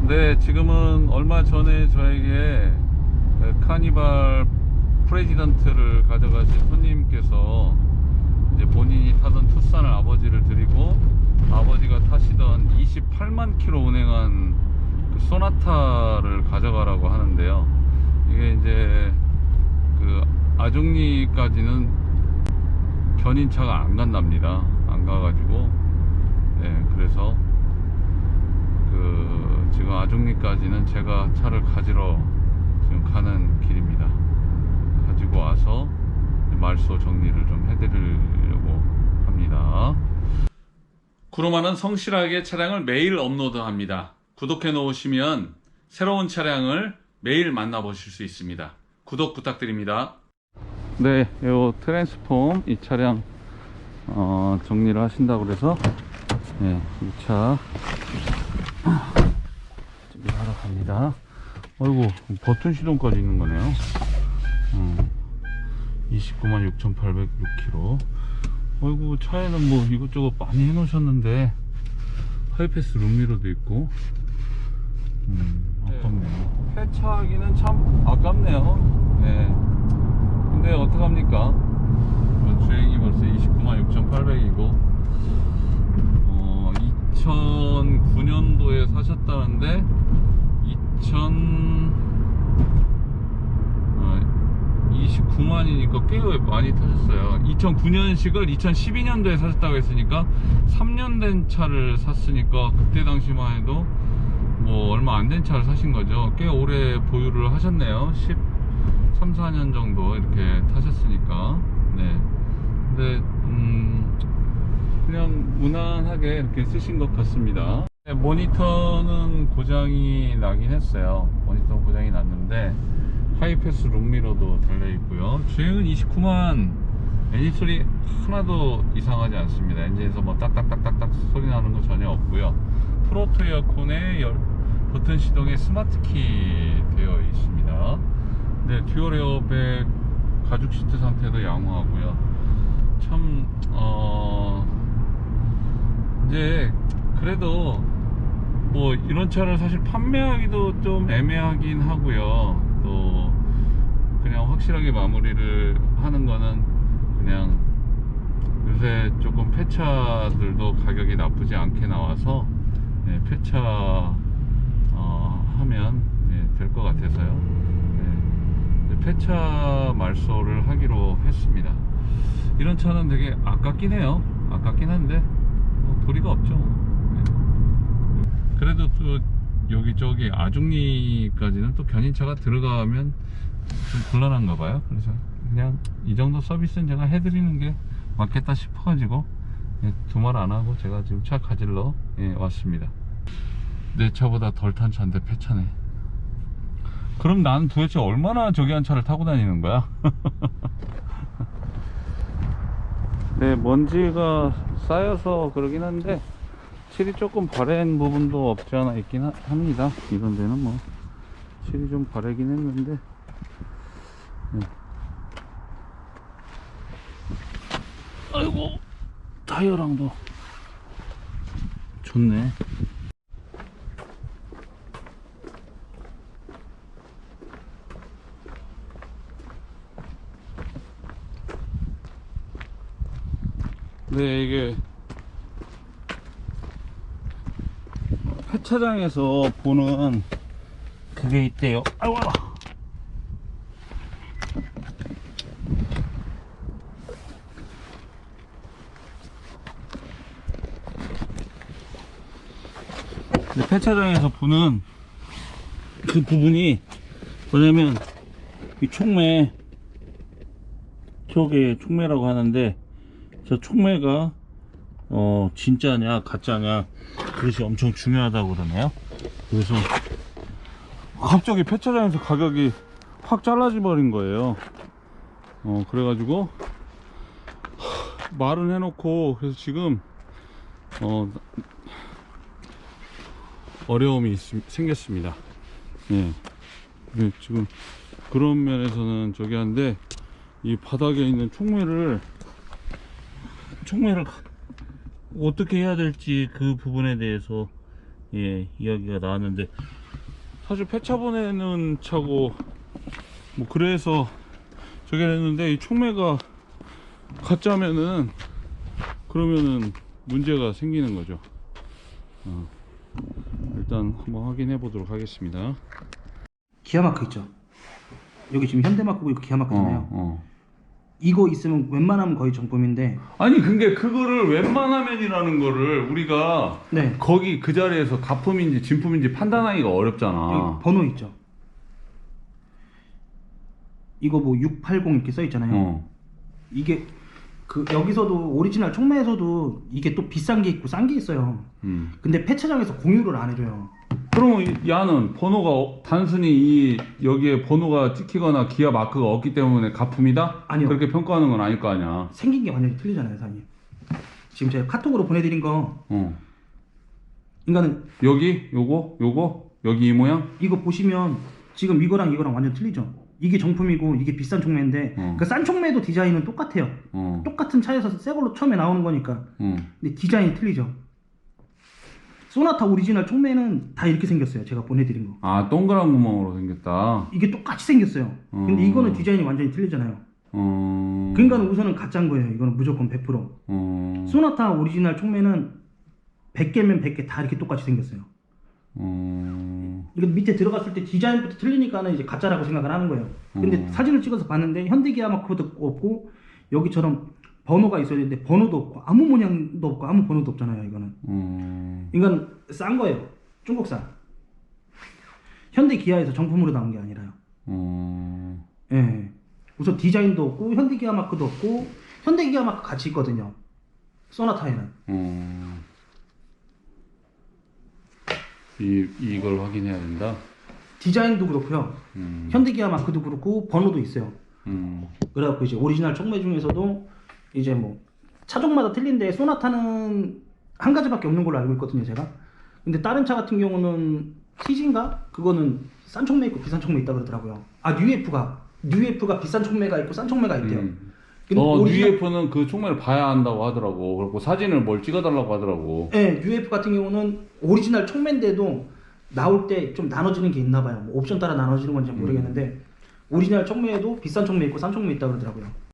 네, 지금은 얼마 전에 저에게 카니발 프레지던트를 가져가신 손님께서 이제 본인이 타던 투싼을 아버지를 드리고 아버지가 타시던 28만 킬로 운행한 그 소나타를 가져가라고 하는데요. 이게 이제 그 아종리까지는 견인차가 안 간답니다. 안 가가지고 네, 그래서 그 지금 아종리까지는 제가 차를 가지러 지금 가는 길입니다. 가지고 와서 말소 정리를 좀 해드리려고 합니다. 구로마는 성실하게 차량을 매일 업로드합니다. 구독해 놓으시면 새로운 차량을 매일 만나보실 수 있습니다. 구독 부탁드립니다. 네, 요 트랜스폼 이 차량 정리를 하신다고 그래서 네, 이 차 정리하러 갑니다. 아이고, 버튼 시동까지 있는 거네요. 29만 6,806km. 아이고, 차에는 뭐 이것저것 많이 해 놓으셨는데 하이패스 룸미러도 있고 아깝네요. 폐차하기는 참 아깝네요. 네. 근데 어떡합니까? 주행이 벌써 29만 6,800이고 2009년도에 사셨다는데 29만이니까 꽤 많이 타셨어요. 2009년식을 2012년도에 사셨다고 했으니까 3년 된 차를 샀으니까 그때 당시만 해도 뭐 얼마 안 된 차를 사신 거죠. 꽤 오래 보유를 하셨네요. 13, 14년 정도 이렇게 타셨으니까. 네. 근데 그냥 무난하게 이렇게 쓰신 것 같습니다. 모니터는 고장이 나긴 했어요. 모니터 고장이 났는데 하이패스 룸미러도 달려있고요. 주행은 29만. 엔진 소리 하나도 이상하지 않습니다. 엔진에서 뭐 딱딱딱딱딱 소리 나는 거 전혀 없고요. 프로토 에어컨에 버튼 시동에 스마트키 되어 있습니다. 네, 듀얼 에어백 가죽 시트 상태도 양호하고요. 참 이제 그래도 뭐 이런 차를 사실 판매하기도 좀 애매하긴 하고요. 또 그냥 확실하게 마무리를 하는 거는 그냥 요새 조금 폐차들도 가격이 나쁘지 않게 나와서 네, 폐차 하면 네, 될 것 같아서요. 네, 폐차 말소를 하기로 했습니다. 이런 차는 되게 아깝긴 해요. 아깝긴 한데 뭐 도리가 없죠. 네. 그래도 또 여기저기 아중리까지는 또 견인차가 들어가면 좀 곤란한가 봐요. 그래서 그냥 이 정도 서비스는 제가 해드리는 게 맞겠다 싶어가지고 두말 안 하고 제가 지금 차 가지러 왔습니다. 내 차보다 덜 탄 차인데 폐차네. 그럼 난 도대체 얼마나 저기 한 차를 타고 다니는 거야? 네, 먼지가 쌓여서 그러긴 한데 칠이 조금 바랜 부분도 없지 않아 있긴 합니다. 이런 데는 뭐 칠이 좀 바래긴 했는데 네. 아이고, 타이어랑도 좋네. 네, 이게 폐차장에서 보는 그게 있대요. 아이고, 폐차장에서 보는 그 부분이 뭐냐면 이 촉매, 저게 촉매라고 하는데 저 촉매가 진짜냐 가짜냐 그것이 엄청 중요하다고 그러네요. 그래서 갑자기 폐차장에서 가격이 확 잘라져 버린 거예요. 그래가지고 말은 해놓고 그래서 지금 어려움이 생겼습니다. 예. 네, 지금 그런 면에서는 저기 한데 이 바닥에 있는 촉매를 어떻게 해야 될지 그 부분에 대해서 예, 이야기가 나왔는데 사실 폐차 보내는 차고 뭐 그래서 저게 했는데, 이 촉매가 가짜면은 그러면은 문제가 생기는 거죠. 일단 한번 확인해 보도록 하겠습니다. 기아마크 있죠. 여기 지금 현대마크고 이거 기아마크잖아요. 이거 있으면 웬만하면 거의 정품인데. 아니 근데 그거를 웬만하면이라는 거를 우리가 네. 거기 그 자리에서 가품인지 진품인지 판단하기가 어렵잖아. 여기 번호 있죠. 이거 뭐 680 이렇게 써 있잖아요. 이게 그 여기서도 오리지널 촉매에서도 이게 또 비싼 게 있고 싼 게 있어요. 근데 폐차장에서 공유를 안 해줘요. 그러면 야는 번호가 단순히 이 여기에 번호가 찍히거나 기아 마크가 없기 때문에 가품이다? 아니요. 그렇게 평가하는 건 아닐 거 아니야. 생긴 게 완전히 틀리잖아요, 사장님. 지금 제가 카톡으로 보내드린 거. 인간은 여기 요거 여기 이 모양? 이거 보시면 지금 이거랑 이거랑 완전 틀리죠. 이게 정품이고 이게 비싼 촉매인데 그 싼 촉매도 디자인은 똑같아요. 똑같은 차에서 새 걸로 처음에 나오는 거니까. 근데 디자인이 틀리죠. 소나타 오리지널 촉매는 다 이렇게 생겼어요. 제가 보내드린 거. 아, 동그란 구멍으로 생겼다. 이게 똑같이 생겼어요. 근데 이거는 디자인이 완전히 틀리잖아요. 그러니까 우선은 가짜인 거예요. 이거는 무조건 100%. 소나타 오리지널 촉매는 100개면 100개 다 이렇게 똑같이 생겼어요. 이거 밑에 들어갔을 때 디자인부터 틀리니까는 이제 가짜라고 생각을 하는 거예요. 근데 사진을 찍어서 봤는데 현대기아마크도 없고 여기처럼 번호가 있어야 되는데 번호도 없고 아무 모양도 없고 아무 번호도 없잖아요. 이거는 이건 싼 거예요. 중국산. 현대기아에서 정품으로 나온 게 아니라요. 예. 우선 디자인도 없고 현대기아마크도 없고 현대기아마크 같이 있거든요. 소나타에는. 이걸 확인해야 된다. 디자인도 그렇고요. 현대기아마크도 그렇고 번호도 있어요. 그래갖고 이제 오리지널 촉매 중에서도 이제 뭐 차종마다 틀린데 소나타는 한 가지밖에 없는 걸로 알고 있거든요, 제가. 근데 다른 차 같은 경우는 TG인가? 그거는 싼 촉매 있고 비싼 촉매 있다 그러더라고요. 아, 뉴에프가 비싼 촉매가 있고 싼 촉매가 있대요. 뉴에프는 그 촉매를 봐야 한다고 하더라고. 그리고 사진을 뭘 찍어달라고 하더라고. 네, 뉴에프 같은 경우는 오리지널 촉매인데도 나올 때 좀 나눠지는 게 있나 봐요. 뭐 옵션 따라 나눠지는 건지 모르겠는데 오리지널 촉매에도 비싼 촉매 있고 싼 촉매 있다 그러더라고요.